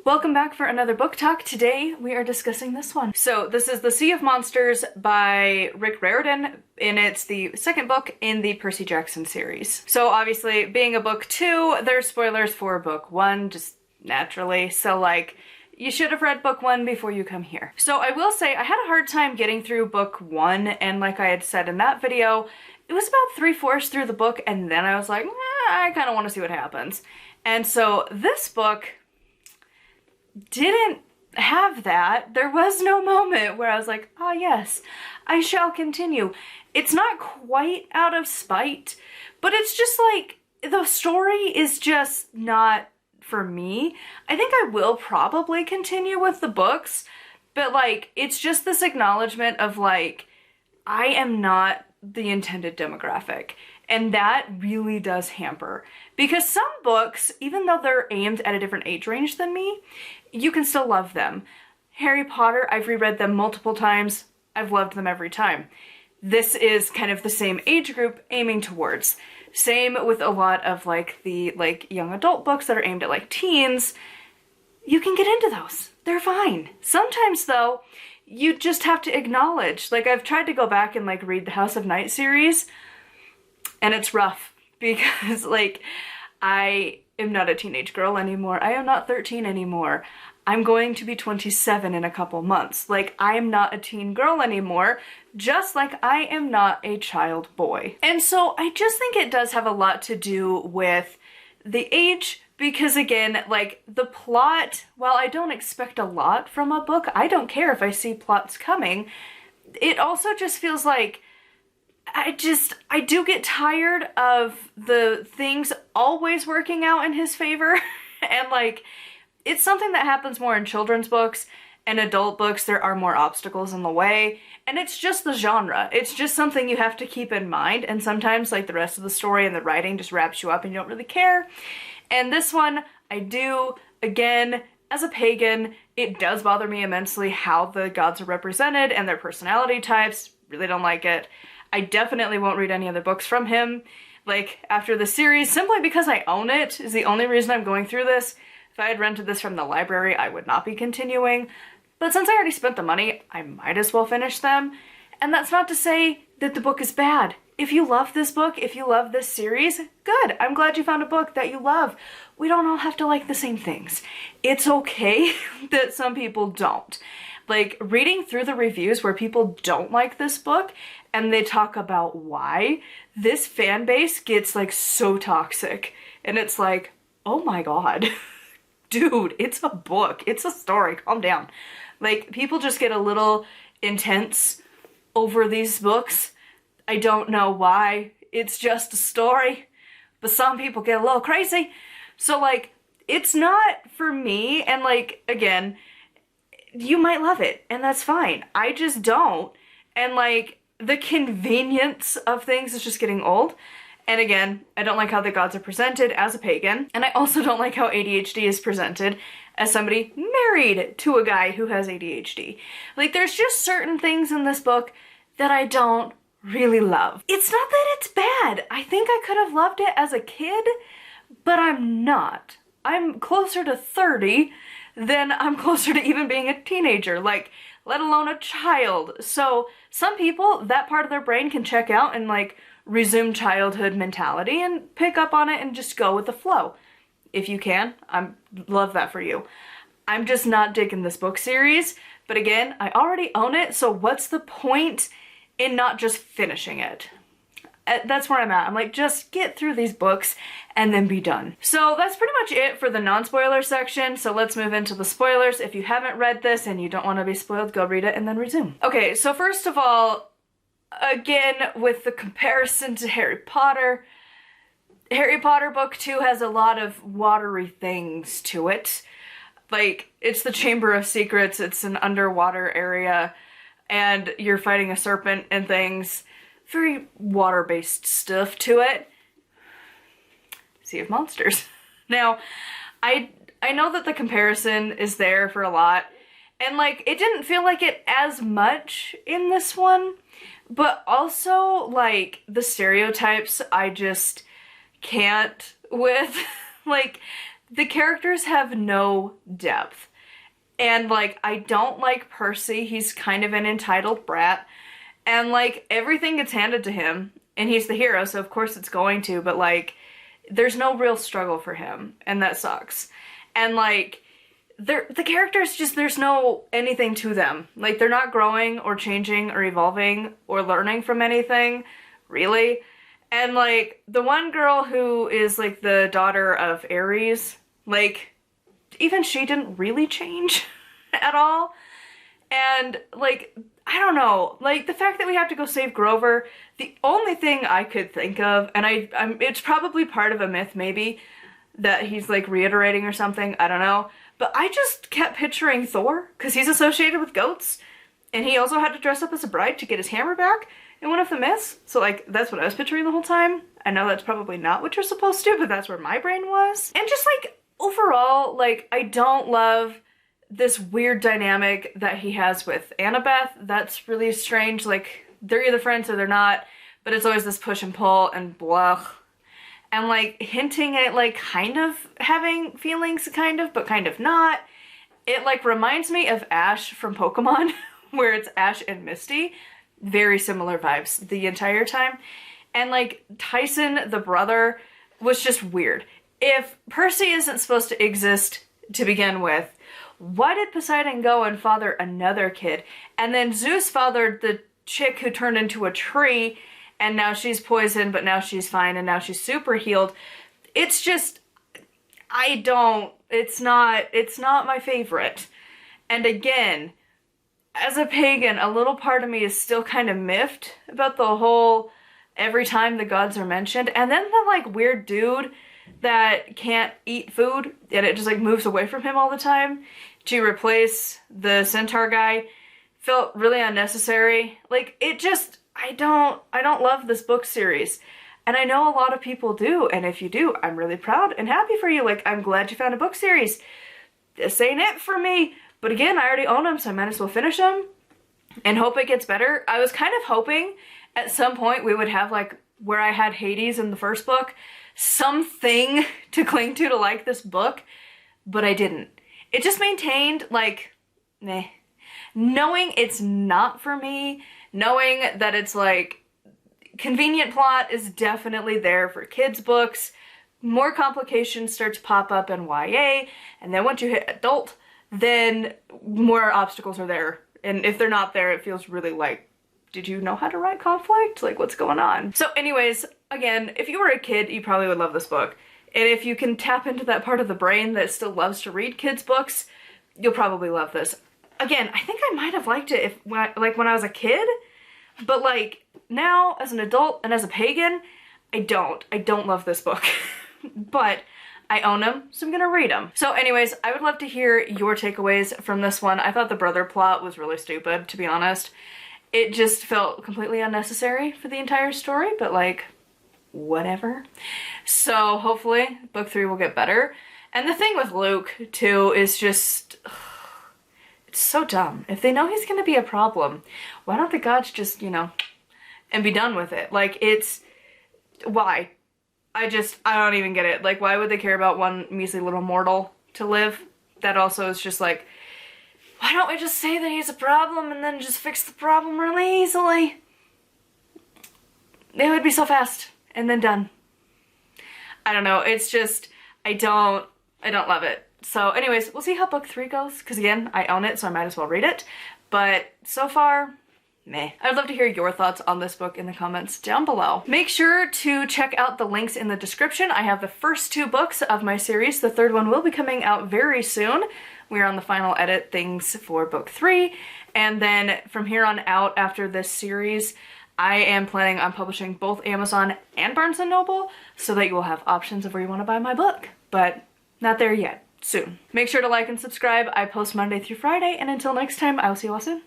Welcome back for another book talk. Today we are discussing this one. So this is The Sea of Monsters by Riordan, and it's the second book in the Percy Jackson series. So obviously, being a book 2, there's spoilers for book 1, just naturally. So like, you should have read book 1 before you come here. So I will say, I had a hard time getting through book 1, and like I had said in that video, it was about 3/4 through the book, and then I was like, I kind of want to see what happens. And so this book didn't have that. There was no moment where I was like, oh yes, I shall continue. It's not quite out of spite, but it's just like, the story is just not for me. I think I will probably continue with the books, but like, it's just this acknowledgement of like, I am not the intended demographic. And that really does hamper. Because some books, even though they're aimed at a different age range than me, you can still love them. Harry Potter, I've reread them multiple times. I've loved them every time. This is kind of the same age group aiming towards. Same with a lot of like the young adult books that are aimed at like teens. You can get into those. They're fine. Sometimes though, you just have to acknowledge, like I've tried to go back and like read the House of Night series, and it's rough because like I am not a teenage girl anymore. I am not 13 anymore. I'm going to be 27 in a couple months. Like, I'm not a teen girl anymore, just like I am not a child boy. And so I just think it does have a lot to do with the age, because again, like the plot, while I don't expect a lot from a book, I don't care if I see plots coming, it also just feels like I do get tired of the things always working out in his favor. And like, it's something that happens more in children's books and adult books. There are more obstacles in the way, and it's just the genre. It's just something you have to keep in mind, and sometimes like the rest of the story and the writing just wraps you up and you don't really care. And this one, I do. Again, as a pagan, it does bother me immensely how the gods are represented and their personality types. Really don't like it. I definitely won't read any other books from him, like, after the series, simply because I own it is the only reason I'm going through this. If I had rented this from the library, I would not be continuing. But since I already spent the money, I might as well finish them. And that's not to say that the book is bad. If you love this book, if you love this series, good. I'm glad you found a book that you love. We don't all have to like the same things. It's okay that some people don't. Like, reading through the reviews where people don't like this book and they talk about why, this fan base gets like so toxic. And it's like, oh my god. Dude, it's a book. It's a story. Calm down. Like, people just get a little intense over these books. I don't know why. It's just a story. But some people get a little crazy. So, like, it's not for me. And, like, again, you might love it. And that's fine. I just don't. And, like, the convenience of things is just getting old. And again, I don't like how the gods are presented as a pagan, and I also don't like how ADHD is presented as somebody married to a guy who has ADHD. Like, there's just certain things in this book that I don't really love. It's not that it's bad. I think I could have loved it as a kid, but I'm not. I'm closer to 30 than I'm closer to even being a teenager, like, let alone a child. So some people, that part of their brain can check out and like resume childhood mentality and pick up on it and just go with the flow. If you can, I love that for you. I'm just not digging this book series, but again, I already own it, so what's the point in not just finishing it? That's where I'm at. I'm like, just get through these books and then be done. So that's pretty much it for the non-spoiler section. So let's move into the spoilers. If you haven't read this and you don't want to be spoiled, go read it and then resume. Okay, so first of all, again, with the comparison to Harry Potter book 2 has a lot of watery things to it. Like, it's the Chamber of Secrets, it's an underwater area, and you're fighting a serpent and things. Very water-based stuff to it. Sea of Monsters. Now, I know that the comparison is there for a lot, and like, it didn't feel like it as much in this one, but also like the stereotypes I just can't with. Like, the characters have no depth. And, like, I don't like Percy. He's kind of an entitled brat. And, like, everything gets handed to him. And he's the hero, so of course it's going to. But, like, there's no real struggle for him. And that sucks. And, like, the characters just, there's no anything to them. Like, they're not growing or changing or evolving or learning from anything, really. And, like, the one girl who is, like, the daughter of Ares, like, even she didn't really change at all. And, like, I don't know, like, the fact that we have to go save Grover, the only thing I could think of, and it's probably part of a myth, maybe, that he's, like, reiterating or something, I don't know, but I just kept picturing Thor, because he's associated with goats, and he also had to dress up as a bride to get his hammer back in one of the myths, so, like, that's what I was picturing the whole time. I know that's probably not what you're supposed to, but that's where my brain was. And just, like, overall, like, I don't love this weird dynamic that he has with Annabeth. That's really strange. Like, they're either friends or they're not, but it's always this push and pull and blah. And, like, hinting at, like, kind of having feelings, kind of, but kind of not. It, like, reminds me of Ash from Pokemon, where it's Ash and Misty. Very similar vibes the entire time. And, like, Tyson, the brother, was just weird. If Percy isn't supposed to exist to begin with, why did Poseidon go and father another kid? And then Zeus fathered the chick who turned into a tree, and now she's poisoned, but now she's fine, and now she's super healed. It's just, it's not my favorite. And again, as a pagan, a little part of me is still kind of miffed about the whole every time the gods are mentioned. And then the, like, weird dude that can't eat food and it just, like, moves away from him all the time to replace the centaur guy felt really unnecessary. Like, it just, I don't love this book series. And I know a lot of people do, and if you do, I'm really proud and happy for you. Like, I'm glad you found a book series. This ain't it for me. But again, I already own them, so I might as well finish them and hope it gets better. I was kind of hoping at some point we would have, like, where I had Hades in the first book, something to cling to like this book, but I didn't. It just maintained, like, meh. Knowing it's not for me, knowing that it's, like, convenient plot is definitely there for kids' books, more complications start to pop up in YA, and then once you hit adult, then more obstacles are there. And if they're not there, it feels really like, did you know how to write conflict? Like, what's going on? So anyways, again, if you were a kid, you probably would love this book. And if you can tap into that part of the brain that still loves to read kids' books, you'll probably love this. Again, I think I might have liked it when I was a kid, but, like, now as an adult and as a pagan, I don't love this book. But I own them, so I'm gonna read them. So anyways, I would love to hear your takeaways from this one. I thought the brother plot was really stupid, to be honest. It just felt completely unnecessary for the entire story, but, like, whatever. So hopefully book 3 will get better. And the thing with Luke, too, is just, it's so dumb. If they know he's gonna be a problem, why don't the gods just, you know, and be done with it? Like, it's, why? I don't even get it. Like, why would they care about one measly little mortal to live? That also is just like, why don't we just say that he's a problem and then just fix the problem really easily? It would be so fast and then done. I don't know. It's just, I don't love it. So anyways, we'll see how book 3 goes. Because again, I own it, so I might as well read it. But so far, meh. I'd love to hear your thoughts on this book in the comments down below. Make sure to check out the links in the description. I have the first 2 books of my series. The 3rd one will be coming out very soon. We're on the final edit things for book 3. And then from here on out, after this series, I am planning on publishing both Amazon and Barnes & Noble so that you will have options of where you want to buy my book. But not there yet. Soon. Make sure to like and subscribe. I post Monday through Friday, and until next time, I will see you all soon.